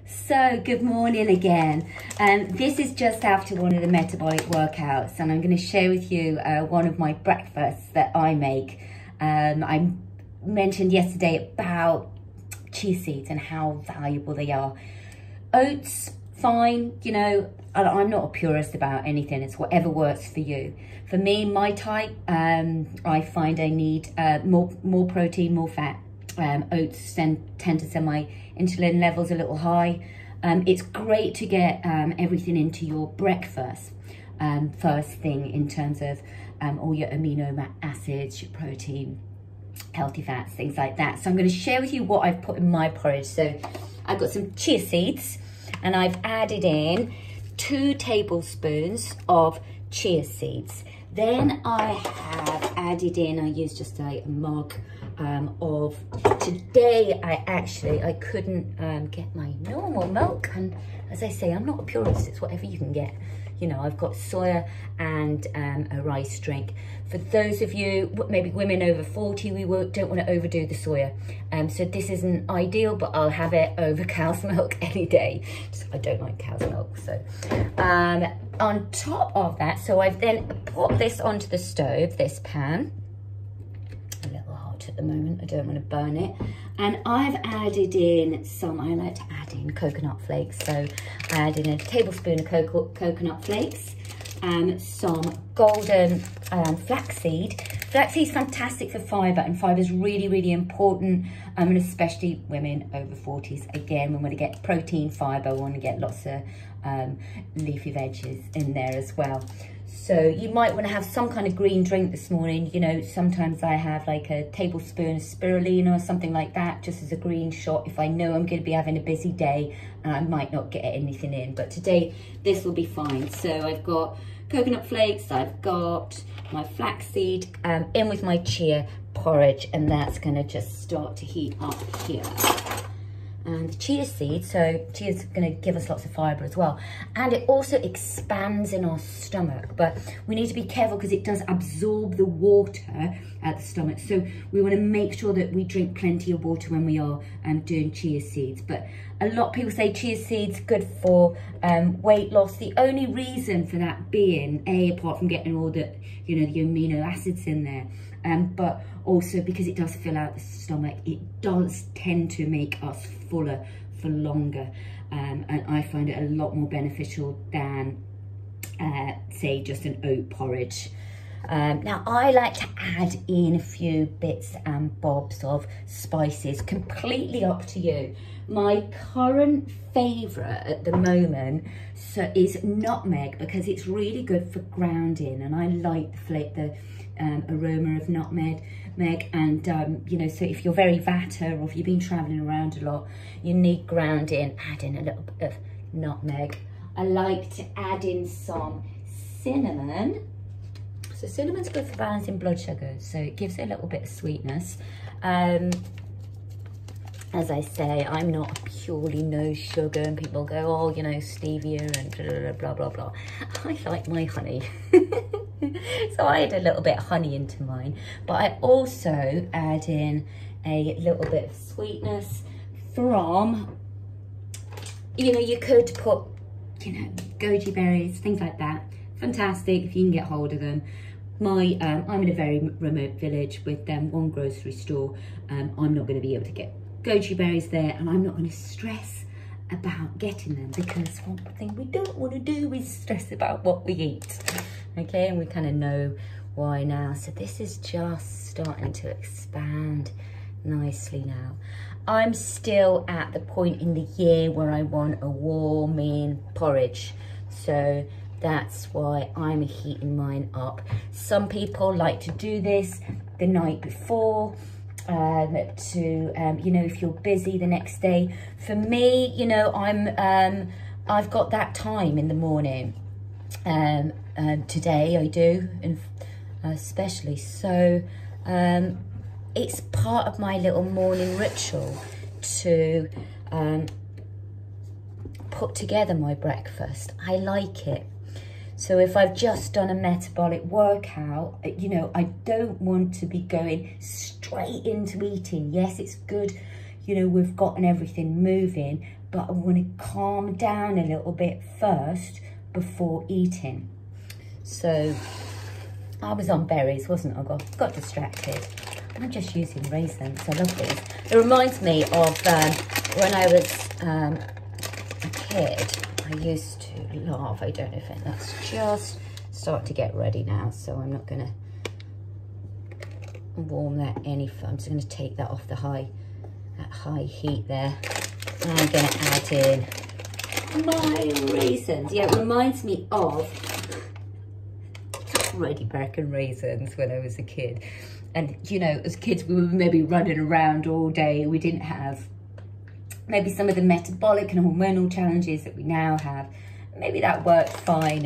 So good morning again. This is just after one of the metabolic workouts, and I'm going to share with you one of my breakfasts that I make. I mentioned yesterday about chia seeds and how valuable they are. Oats, fine, you know, I'm not a purist about anything. It's whatever works for you. For me, my type, I find I need more protein, more fat. Oats tend to send my insulin levels a little high. It's great to get everything into your breakfast first thing in terms of all your amino acids, your protein, healthy fats, things like that. So I'm going to share with you what I've put in my porridge. So I've got some chia seeds and I've added in 2 tablespoons of chia seeds. Then I have added in, I used just a mug of, today I couldn't get my normal milk, and as I say, I'm not a purist, it's whatever you can get. You know, I've got soya and a rice drink. For those of you, maybe women over 40, don't want to overdo the soya. So this isn't ideal, but I'll have it over cow's milk any day. I don't like cow's milk. So on top of that, so I've then put this onto the stove, this pan. A little hot at the moment, I don't want to burn it. And I've added in some, I like to add in coconut flakes. So I added in a tablespoon of coconut flakes and some golden flaxseed. Flaxseed is fantastic for fibre, and fibre is really, really important, and especially women over 40s. Again, we want to get protein, fibre, we want to get lots of leafy veggies in there as well. So you might want to have some kind of green drink this morning. You know, sometimes I have like a tablespoon of spirulina or something like that, just as a green shot if I know I'm going to be having a busy day and I might not get anything in. But today, this will be fine. So I've got coconut flakes, I've got my flaxseed in with my chia porridge, and that's going to just start to heat up here. And the chia seed, so chia is going to give us lots of fibre as well, and it also expands in our stomach, but we need to be careful because it does absorb the water at the stomach, so we want to make sure that we drink plenty of water when we are doing chia seeds. But a lot of people say chia seeds good for weight loss. The only reason for that being, apart from getting all the, you know, the amino acids in there, but also because it does fill out the stomach, it does tend to make us fuller for longer, and I find it a lot more beneficial than say just an oat porridge. Now I like to add in a few bits and bobs of spices, completely up to you. My current favourite at the moment is nutmeg, because it's really good for grounding, and I like the aroma of nutmeg. And you know, so if you're very vata or if you've been traveling around a lot, you need grounding, add in a little bit of nutmeg. I like to add in some cinnamon. So cinnamon's good for balancing blood sugar, so it gives it a little bit of sweetness. As I say, I'm not purely no sugar, and people go, oh, you know, stevia and blah, blah, blah. I like my honey. So I add a little bit of honey into mine, but I also add in a little bit of sweetness from, you know, you could put, you know, goji berries, things like that. Fantastic if you can get hold of them. I'm in a very remote village with one grocery store. I'm not going to be able to get goji berries there, and I'm not going to stress about getting them, because one thing we don't want to do is stress about what we eat. Okay, and we kind of know why now. So this is just starting to expand nicely now. I'm still at the point in the year where I want a warming porridge, so that's why I'm heating mine up. Some people like to do this the night before, you know, if you're busy the next day. For me, you know, I've got that time in the morning. Today I do, and especially so, it's part of my little morning ritual to put together my breakfast. I like it. So if I've just done a metabolic workout, you know, I don't want to be going straight into eating. Yes, it's good, you know, we've gotten everything moving, but I want to calm down a little bit first before eating. So I was on berries, wasn't I? Got distracted. I'm just using raisins. I love these. It reminds me of when I was a kid. I used to love, I don't know if that's just start to get ready now, so I'm not going to warm that any further. I'm just going to take that off the high heat there. And I'm going to add in my raisins. Yeah, it reminds me of Ready Back and raisins when I was a kid. And, you know, as kids, we were maybe running around all day. We didn't have maybe some of the metabolic and hormonal challenges that we now have. Maybe that worked fine,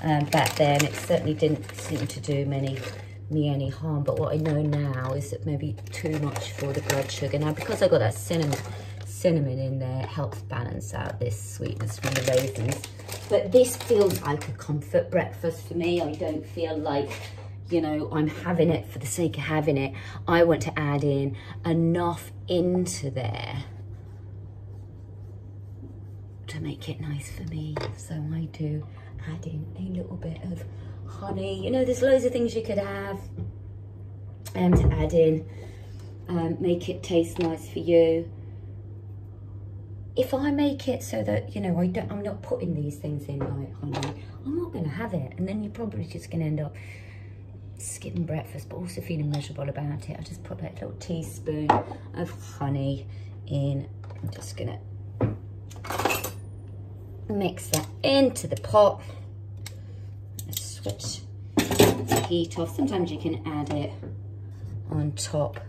and back then it certainly didn't seem to do me any harm. But what I know now is that maybe too much for the blood sugar. Now, because I got that cinnamon in there, it helps balance out this sweetness from the raisins. But this feels like a comfort breakfast for me. I don't feel like, you know, I'm having it for the sake of having it. I want to add in enough into there to make it nice for me. So I do add in a little bit of honey. You know, there's loads of things you could have to add in, make it taste nice for you. If I make it so that, you know, I'm not putting these things in like honey, I'm not going to have it. And then you're probably just going to end up skipping breakfast, but also feeling miserable about it. I just put that little teaspoon of honey in. I'm just going to mix that into the pot. Switch the heat off. Sometimes you can add it on top.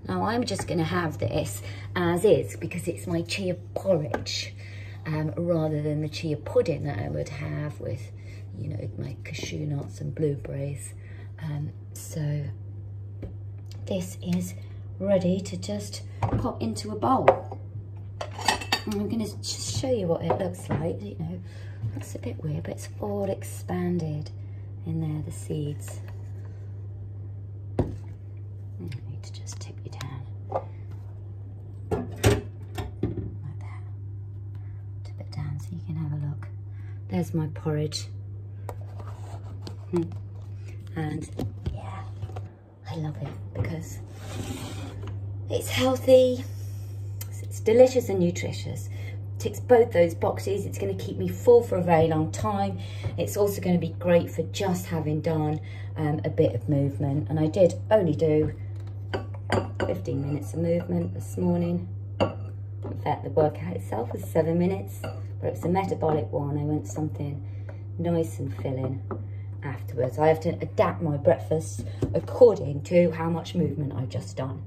Now I'm just going to have this as is because it's my chia porridge, rather than the chia pudding that I would have with, you know, my cashew nuts and blueberries. So this is ready to just pop into a bowl. I'm going to just show you what it looks like. You know, looks a bit weird, but it's all expanded in there, the seeds. I need to just tip you down. Like that. Tip it down so you can have a look. There's my porridge. And yeah, I love it because it's healthy. It's delicious and nutritious. Ticks both those boxes. It's going to keep me full for a very long time. It's also going to be great for just having done a bit of movement. And I did only do 15 minutes of movement this morning. In fact, the workout itself was 7 minutes, but it was a metabolic one. I want something nice and filling afterwards. I have to adapt my breakfast according to how much movement I've just done.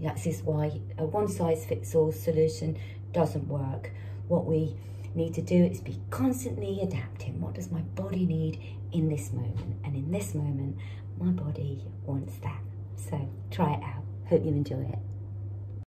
That is why a one-size-fits-all solution doesn't work. What we need to do is be constantly adapting. What does my body need in this moment? And in this moment, my body wants that. So try it out. Hope you enjoy it.